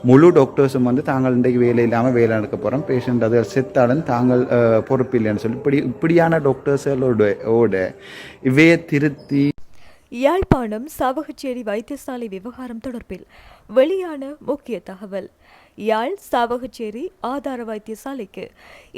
முழு டாக்டர்ஸும் வந்து தாங்கள் இன்றைக்கு வேலை இல்லாமல் வேலை நடக்க போகிறோம், பேஷண்ட் அது செத்தாலும் தாங்கள் பொறுப்பில்லைன்னு சொல்லி இப்படியான டாக்டர்ஸோட இவையை திருத்தி. யாழ்ப்பாணம் சாவகச்சேரி வைத்தியசாலை விவகாரம் தொடர்பில் வெளியான முக்கிய தகவல். யாழ் சாவகச்சேரி ஆதார வைத்தியசாலைக்கு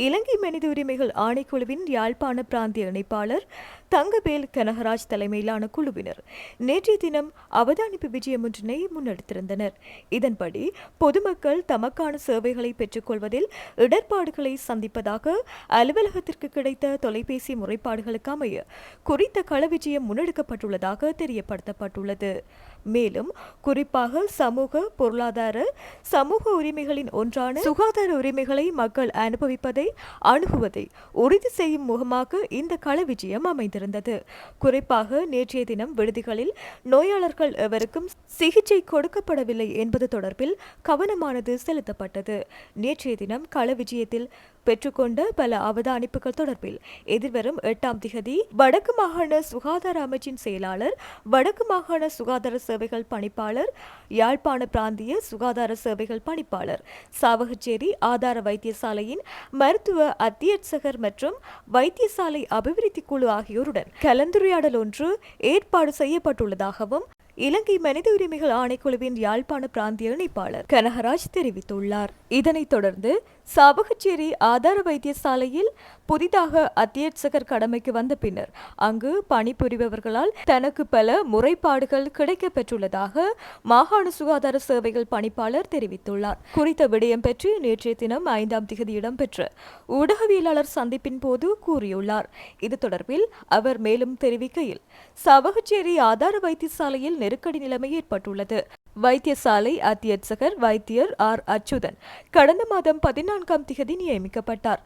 இலங்கை மனித உரிமைகள் ஆணைக்குழுவின் யாழ்ப்பாண பிராந்திய இணைப்பாளர் தங்கவேல் கனகராஜ் தலைமையிலான குழுவினர் நேற்றைய தினம் அவதானிப்பு விஜயம் ஒன்றினை முன்னெடுத்திருந்தனர். இதன்படி பொதுமக்கள் தமக்கான சேவைகளை பெற்றுக்கொள்வதில் இடர்பாடுகளை சந்திப்பதாக அலுவலகத்திற்கு கிடைத்த தொலைபேசி முறைப்பாடுகளுக்கு அமைய குறித்த கள விஜயம் முன்னெடுக்கப்பட்டுள்ளதாக தெரியப்படுத்தப்பட்டுள்ளது. மேலும் குறிப்பாக சமூக பொருளாதார சமூக உரிமைகளின் ஒன்றான சுகாதார உரிமைகளை மக்கள் அனுபவிப்பதை அணுகுவதை உறுதி செய்யும் முகமாக இந்த கள விஜயம் அமைந்திருந்தது. குறிப்பாக நேற்றைய தினம் விடுதிகளில் நோயாளர்கள் எவருக்கும் சிகிச்சை கொடுக்கப்படவில்லை என்பது தொடர்பில் கவனமானது செலுத்தப்பட்டது. நேற்றைய தினம் கள விஜயத்தில் பெற்றுக்கொண்ட பல அவதானிப்புகள் தொடர்பில் எதிர்வரும் 8ஆம் திகதி வடக்கு மாகாண சுகாதார அமைச்சின் செயலாளர், வடக்கு மாகாண சுகாதார சேவைகள் பணிப்பாளர், யாழ்ப்பாண பிராந்திய சுகாதார சேவைகள் பணிப்பாளர், சாவகச்சேரி ஆதார வைத்தியசாலையின் மருத்துவ அத்தியட்சகர் மற்றும் வைத்தியசாலை அபிவிருத்தி குழு ஆகியோருடன் கலந்துரையாடல் ஒன்று ஏற்பாடு செய்யப்பட்டுள்ளதாகவும் இலங்கை மனித உரிமைகள் ஆணைக்குழுவின் யாழ்ப்பாண பிராந்திய இணைப்பாளர் கனகராஜ் தெரிவித்துள்ளார். இதனைத் தொடர்ந்து சாவகச்சேரி ஆதார வைத்தியசாலையில் புதிதாக அத்தியட்சகர் கடமைக்கு வந்த பின்னர் அங்கு பணிபுரிபவர்களால் தனக்கு பல முறைப்பாடுகள் கிடைக்கப் பெற்றுள்ளதாக மாகாண சுகாதார சேவைகள் பணிப்பாளர் தெரிவித்துள்ளார். குறித்த விடயம் பற்றி நேற்றைய தினம் 5ஆம் திகதி இடம்பெற்ற ஊடகவியலாளர் சந்திப்பின் போது கூறியுள்ளார். இது தொடர்பில் அவர் மேலும் தெரிவிக்கையில், சாவகச்சேரி ஆதார வைத்தியசாலையில் நெருக்கடி நிலைமை ஏற்பட்டுள்ளது. வைத்தியசாலை அத்தியட்சகர் வைத்தியர் ஆர் அச்சுதன் கடந்த மாதம் 14ஆம் திகதி நியமிக்கப்பட்டார்.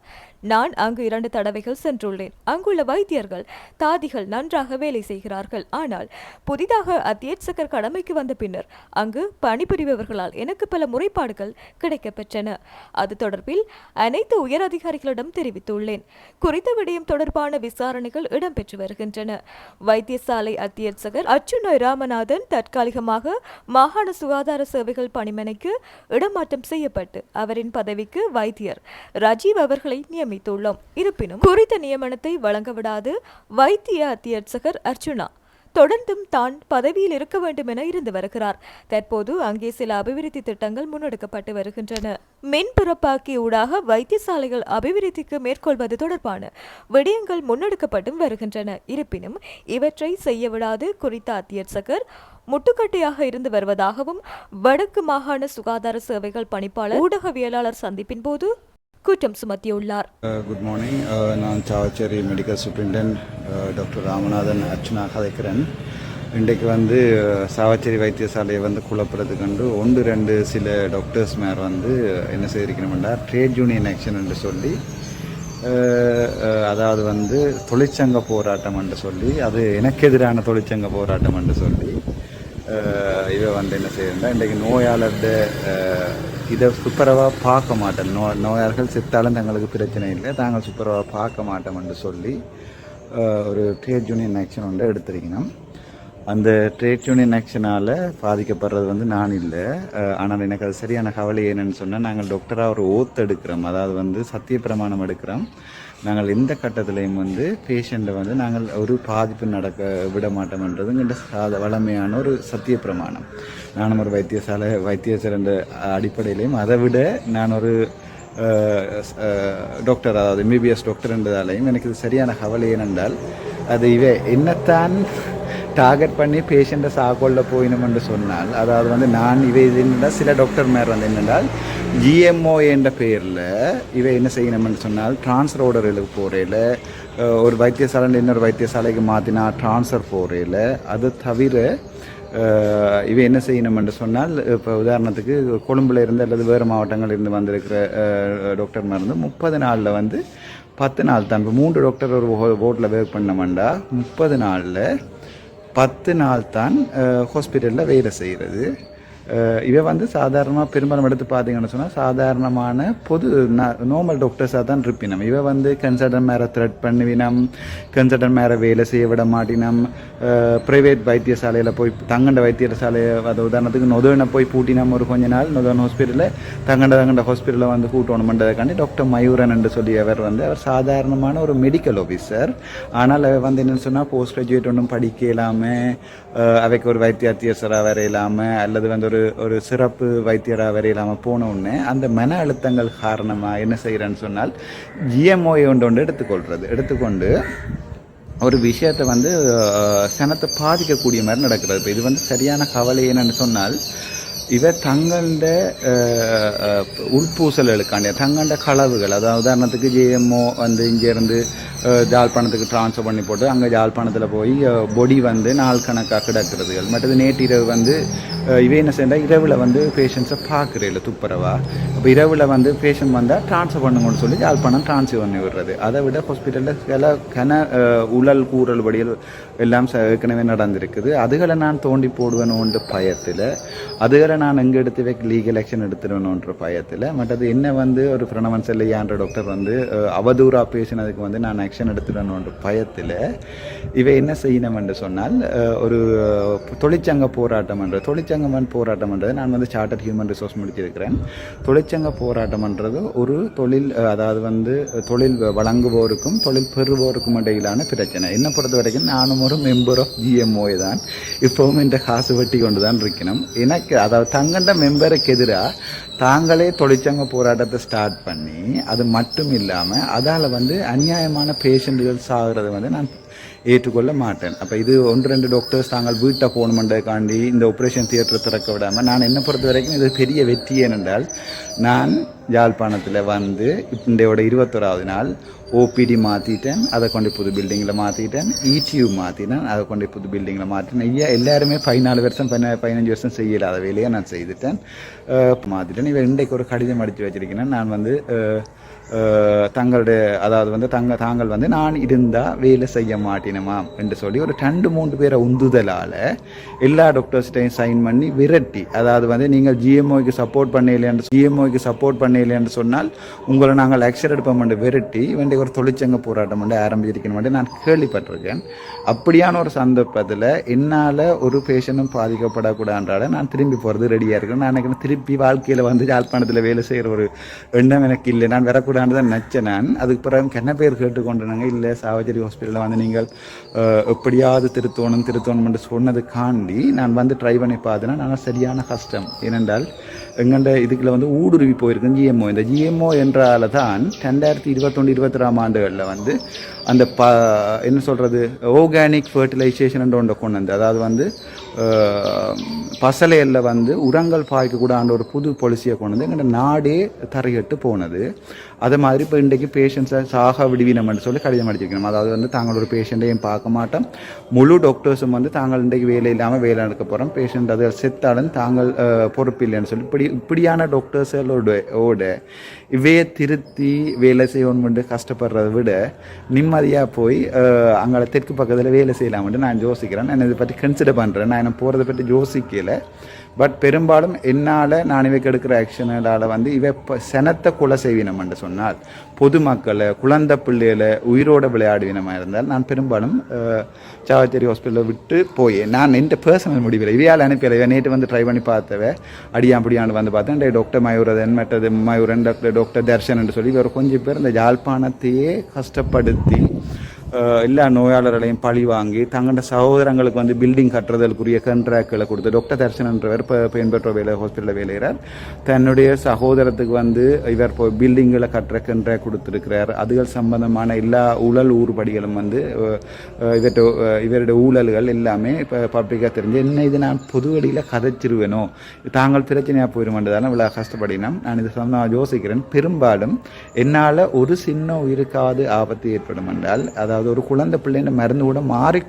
நான் அங்கு 2 தடவைகள் சென்றுள்ளேன். அங்குள்ள வைத்தியர்கள் தாதிகள் நன்றாக வேலை செய்கிறார்கள். ஆனால் புதிதாக அத்தியட்சகர் கடமைக்கு வந்த பின்னர் அங்கு பணிபுரிபவர்களால் எனக்கு பல முறைப்பாடுகள் கிடைக்கப்பெற்றன. அது தொடர்பில் அனைத்து உயர் அதிகாரிகளிடம் தெரிவித்துள்ளேன். குறித்த விடயம் தொடர்பான விசாரணைகள் இடம்பெற்று வருகின்றன. வைத்தியசாலை அத்தியட்சகர் அச்சுநய் ராமநாதன் தற்காலிகமாக மாகாண சுகாதார சேவைகள் பணிமனைக்கு இடமாற்றம் செய்யப்பட்டு அவரின் பதவிக்கு வைத்தியர் ராஜீவ் அவர்களை நியமித்துள்ளோம். இருப்பினும் குறித்த நியமனத்தை வழங்கவிடாது வைத்திய அத்தியட்சகர் அர்ச்சுனா தொடர்ந்தும் தான் பதவியில் இருக்க வேண்டும் என இருந்து வருகிறார். தற்போது அங்கே சில அபிவிருத்தி திட்டங்கள் முன்னெடுக்கப்பட்டு வருகின்றன. மின்புறப்பாக்கி ஊடாக வைத்தியசாலைகள் அபிவிருத்திக்கு மேற்கொள்வது தொடர்பான விடயங்கள் முன்னெடுக்கப்பட்டும் வருகின்றன. இருப்பினும் இவற்றை செய்யவிடாது குறித்த அத்தியட்சகர் முட்டுக்கட்டையாக இருந்து வருவதாகவும் வடக்கு மாகாண சுகாதார சேவைகள் பணிப்பாளர் ஊடகவியலாளர் சந்திப்பின் போது குற்றம் சுமத்தியுள்ளார். Good morning. நான் Chavakachcheri medical superintendent doctor Ramanathan Archuna கதைக்கிறேன். இன்றைக்கு வந்து சாவச்சேரி வைத்தியசாலையை வந்து குழப்பறதுக்கு கண்டு 1-2 சில டாக்டர்ஸ் மேர் வந்து என்ன செய்திருக்கணும்னா ட்ரேட் யூனியன் ஆக்ஷன் என்று சொல்லி, அதாவது வந்து தொழிற்சங்க போராட்டம் என்று சொல்லி, அது எனக்கு எதிரான தொழிற்சங்க போராட்டம் என்று சொல்லி இதை வந்து என்ன செய்யறா இன்றைக்கு நோயாளர்கிட்ட இதை துப்புரவாக பார்க்க மாட்டேன், நோயாளர்கள் செத்தாலும் தங்களுக்கு பிரச்சனை இல்லை, தாங்கள் துப்புரவாக பார்க்க மாட்டோம் என்று சொல்லி ஒரு ட்ரேட் யூனியன் ஆக்ஷன் ஒன்று எடுத்திருக்கணும். அந்த ட்ரேட் யூனியன் ஆக்ஷனால் பாதிக்கப்படுறது வந்து நான் இல்லை. ஆனால் எனக்கு அது சரியான கவலை என்னன்னு சொன்னால், நாங்கள் டாக்டராக ஒரு ஓத்து எடுக்கிறோம், அதாவது வந்து சத்திய பிரமாணம் எடுக்கிறோம். நாங்கள் எந்த கட்டத்திலையும் வந்து பேஷண்ட்டை வந்து நாங்கள் ஒரு பாதிப்பு நடக்க விட மாட்டோம்ன்றது வளமையான ஒரு சத்திய பிரமாணம். நானும் ஒரு வைத்தியர் என்ற அடிப்படையிலையும், அதை விட நான் ஒரு டாக்டர், அதாவது எம்பிபிஎஸ் டாக்டர் என்றதாலையும் எனக்கு இது சரியான கவலை ஏனென்றால், அது என்னத்தான் டார்கெட் பண்ணி பேஷண்ட்டை சாக்கொள்ள போயினோம் என்று சொன்னால், அதாவது வந்து நான் இதுன்றால் சில டாக்டர் மேர் வந்து என்னென்றால் ஜிஎம்ஓ என்ற பெயரில் என்ன செய்யணும்னு சொன்னால் ட்ரான்ஸ்ஃபர் ஆர்டர்களுக்கு போகிறேல, ஒரு வைத்தியசாலை இன்னொரு வைத்தியசாலைக்கு மாற்றினா ட்ரான்ஸ்ஃபர் போகிறேல, அது தவிர என்ன செய்யணும்னு சொன்னால், இப்போ உதாரணத்துக்கு கொழும்பில் இருந்து அல்லது வேறு மாவட்டங்களில் இருந்து வந்திருக்கிற டாக்டர் மேர் வந்து 30 நாளில் வந்து 10 நாள் தான். இப்போ 3 டாக்டர் ஒரு போர்ட்டில் ஒர்க் பண்ணோம்னா 30 நாளில் 10 நாள் தான் ஹாஸ்பிட்டலில் வேலை செய்கிறது. இவை வந்து சாதாரணமாக பெரும்பாலும் எடுத்து பார்த்தீங்கன்னு சொன்னால் சாதாரணமான பொது நார்மல் டாக்டர்ஸாக தான் இருப்பினம். இவை வந்து கன்சல்டன் மேலே த்ரெட் பண்ணுவினம், கன்சல்டன் மேலே வேலை செய்ய விட மாட்டினம், ப்ரைவேட் வைத்தியசாலையில் போய் தங்கண்ட வைத்தியசாலையை அது உதாரணத்துக்கு நொதனை போய் பூட்டினம் ஒரு கொஞ்ச நாள் நொதன் ஹாஸ்பிட்டலில் தங்கண்ட ஹாஸ்பிட்டலில் வந்து கூட்டணுமென்றதுக்காண்டி டாக்டர் மயூரன் என்று சொல்லியவர் வந்து அவர் சாதாரணமான ஒரு மெடிக்கல் ஆஃபீஸர். ஆனால் அவர் வந்து என்னென்னு சொன்னால் போஸ்ட் கிராஜுவேட் ஒன்றும் படிக்க இல்லாமல் அவைக்கு ஒரு வைத்தியாத்தியசராக வர இல்லாமல் அல்லது வந்து ஒரு சிறப்பு வைத்தியராக வர இல்லாமல் போன உடனே அந்த மன அழுத்தங்கள் காரணமாக என்ன செய்கிறேன்னு சொன்னால் ஜிஎம்ஓயை ஒன்று எடுத்துக்கொண்டு ஒரு விஷயத்தை வந்து சனத்தை பாதிக்கக்கூடிய மாதிரி நடக்கிறது. இப்போ இது வந்து சரியான கவலை என்னன்னு சொன்னால் இவர் தங்கண்ட உள்பூசல்களுக்காண்டிய தங்கண்ட களவுகள், அதாவது உதாரணத்துக்கு ஜிஎம்ஓ வந்து இங்கேருந்து ஜாழ்ப்பாணத்துக்கு ட்ரான்ஸ்ஃபர் பண்ணி போட்டு அங்கே ஜாழ்ப்பாணத்தில் போய் பொடி வந்து நாள் கணக்காக கிடக்கிறதுகள். மற்றது நேற்றிரவு வந்து இவை என்ன செய்யறால் இரவில் வந்து பேஷண்ட்ஸை பார்க்குறதில்ல துப்புரவா. அப்போ இரவில் வந்து பேஷண்ட் வந்தால் ட்ரான்ஸ்ஃபர் பண்ணுங்கன்னு சொல்லி ஜாழ்ப்பாணம் ட்ரான்ஸ்ஃபர் பண்ணி விடுறது. அதை விட ஹாஸ்பிட்டலில் உழல் கூறல் வடிகள் எல்லாம் ஏற்கனவே நடந்திருக்குது. அதுகளை நான் தோண்டி போடுவேணுன்ற பயத்தில், அதுகளை நான் எங்கே எடுத்து வைக்க லீகல் ஆக்ஷன் எடுத்துடணுன்ற பயத்தில், மற்றது என்ன வந்து ஒரு பிரணவன் செல்லையான்ற டாக்டர் வந்து அவதூறாக பேசினதுக்கு வந்து நான் ஆக்ஷன் எடுத்துடணுன்ற பயத்தில் இவை என்ன செய்யணும் என்று சொன்னால் ஒரு தொழிற்சங்க போராட்டம்ன்றது நான் வந்து சார்ட்டர்ட் ஹியூமன் ரிசோர்ஸ் முடிச்சிருக்கிறேன். தொழிற்சங்க போராட்டம்ன்றது ஒரு தொழில், அதாவது வந்து தொழில் வழங்குவோருக்கும் தொழில் பெறுவோருக்கும் இடையிலான பிரச்சனை. என்னை பொறுத்த வரைக்கும் நானும் ஒரு மெம்பர் ஆஃப் ஜிஎம்ஓ தான், இப்போவும் இந்த காசு வெட்டி கொண்டு தான் இருக்கணும். எனக்கு அதாவது தங்கண்ட மெம்பருக்கு எதிராக தாங்களே தொழிற்சங்க போராட்டத்தை ஸ்டார்ட் பண்ணி அது மட்டும் இல்லாமல் அதால் வந்து அநியாயமான பேஷண்ட்டுகள் சாகிறது வந்து நான் ஏற்றுக்கொள்ள மாட்டேன். அப்போ இது 1-2 டாக்டர்ஸ் தாங்கள் வீட்டை போகணுமென்றதுக்காண்டி இந்த ஆப்ரேஷன் தியேட்டர் திறக்க விடாமல் நான் என்னை பொறுத்த வரைக்கும் இது பெரிய வெற்றி. ஏனென்றால் நான் யாழ்ப்பாணத்தில் வந்து இன்றையோட 21வது நாள் ஓபிடி மாற்றிட்டேன், அதை கொண்டு புது பில்டிங்கில் மாற்றிட்டேன், இடியூ மாற்றினேன், அதை கொண்டு புது பில்டிங்கில் மாற்றினேன். எல்லாருமே 14 வருஷம் 15 வருஷம் செய்யலாத வேலையை நான் செய்துட்டேன், மாற்றிட்டேன். இவன் இன்றைக்கு ஒரு கடிதம் அடித்து வச்சிருக்கிறேன். நான் வந்து தங்களுடைய அதாவது வந்து தாங்கள் வந்து நான் இருந்தால் வேலை செய்ய மாட்டினமா என்று சொல்லி ஒரு 2-3 பேரை உந்துதலால் எல்லா டாக்டர்ஸ்டையும் சைன் பண்ணி விரட்டி, அதாவது வந்து நீங்கள் ஜிஎம்ஓக்கு சப்போர்ட் பண்ணலைன்னு சொன்னால் உங்களை நாங்கள் ஆக்ஷன் எடுப்போம் என்று விரட்டி வேண்டிய ஒரு தொழிற்சங்க போராட்டம் வந்து ஆரம்பிச்சிருக்கணும் நான் கேள்விப்பட்டிருக்கேன். அப்படியான ஒரு சந்தர்ப்பத்தில் என்னால் ஒரு பேஷண்ட்டும் பாதிக்கப்படக்கூடாதுன்றால நான் திரும்பி போகிறது ரெடியாக இருக்கேன். நான் எனக்கு திருப்பி வாழ்க்கையில் வந்து யாழ்ப்பாணத்தில் வேலை செய்கிற ஒரு எண்ணம் எனக்கு இல்லை. நான் வரக்கூடாது தான் நினச்சேன். நான் அதுக்கு பிறகு என்ன பேர் கேட்டுக்கொண்டேனாங்க, இல்லை சாவச்சேரி ஹாஸ்பிட்டலில் வந்து நீங்கள் எப்படியாவது திருத்தோணும் என்று சொன்னதுக்காண்டி நான் வந்து ட்ரை பண்ணி பார்த்தேன்னா நான் சரியான கஷ்டம். ஏனென்றால் எங்கண்ட இதுக்குள்ள வந்து ஊடுருவி போயிருக்கேன் ஜிஎம்ஓ. இந்த ஜிஎம்ஓ என்றால தான் 2021-22 ஆண்டுகளில் வந்து அந்த என்ன சொல்கிறது ஆர்கானிக் ஃபர்டிலைசேஷன் என்ற ஒன்றை கொண்டு வந்து, அதாவது வந்து பசலையில் வந்து உரங்கள் பாய்க்கக்கூடாத ஒரு புது பாலிசியை கொண்டு வந்து எங்கள் நாடே தரையிட்டு போனது. அதே மாதிரி இப்போ இன்றைக்கு பேஷண்ட்ஸை சாக விடுவினம்னு சொல்லி கடிதம் அடிச்சிருக்கணும். அதாவது வந்து தாங்கள் ஒரு பேஷண்ட்டையும் பார்க்க மாட்டோம், முழு டாக்டர்ஸும் வந்து தாங்கள் இன்றைக்கு வேலை இல்லாமல் வேலை நடக்க போகிறோம், பேஷண்ட் அதை செத்தாலும் தாங்கள் பொறுப்பு இல்லைன்னு சொல்லி இப்படியான டாக்டர்ஸோட இவையை திருத்தி வேலை செய்யணும்னு கஷ்டப்படுறதை விட நிம்மதியாக போய் அங்கே தெற்கு பக்கத்தில் வேலை செய்யலாம்னு நான் யோசிக்கிறேன். நான் இதை பற்றி கன்சிடர் பண்ணுறேன். நான் என்ன போகிறத பற்றி யோசிக்கலை. பட் பெரும்பாலும் என்னால் நான் இவைக்கு எடுக்கிற ஆக்ஷனால் வந்து இவை சனத்தை கொலை செய்வினம்னு சொன்னால் பொதுமக்களை குழந்தை பிள்ளைகளை உயிரோட விளையாடுவினமாக இருந்தால் நான் பெரும்பாலும் சாவச்சேரி ஹாஸ்பிட்டலில் விட்டு போய் நான் எந்த பர்சனல் முடிவில் இவையால் அனுப்பியலை நேற்று வந்து ட்ரை பண்ணி பார்த்தவ அடியாம்படியாண்டு வந்து பார்த்தேன். டாக்டர் மயூரதன் மற்றது மயூரன் டாக்டர் தர்ஷன் என்று சொல்லி ஒரு கொஞ்சம் பேர் இந்த யாழ்ப்பாணத்தையே கஷ்டப்படுத்தி எல்லா நோயாளர்களையும் பழி வாங்கி தங்களோட சகோதரங்களுக்கு வந்து பில்டிங் கட்டுறதற்குரிய கண்ட்ராக்ட்களை கொடுத்து டாக்டர் தர்ஷனன்றவர் பெண்பெற்றோ வேலை ஹாஸ்பிட்டலில் வேலைகிறார். தன்னுடைய சகோதரத்துக்கு வந்து இவர் பில்டிங்களை கட்டுற கண்ட்ராக்ட் கொடுத்துருக்கிறார். அதுகள் சம்பந்தமான எல்லா ஊழல் ஊறுபடிகளும் வந்து இவருடைய ஊழல்கள் எல்லாமே இப்போ பப்ளிக்காக தெரிஞ்சு என்ன இது நான் பொது வழியில் கதைச்சிருவேனோ தாங்கள் பிரச்சனையாக போயிடுமென்றதால இவ்வளோ கஷ்டப்படினா நான் இது நான் யோசிக்கிறேன். பெரும்பாலும் என்னால் ஒரு சின்ன உயிருக்காவது ஆபத்து ஏற்படும் என்றால், அதாவது ஒரு குழந்தை பிள்ளைன்னு மருந்து கூட மாறி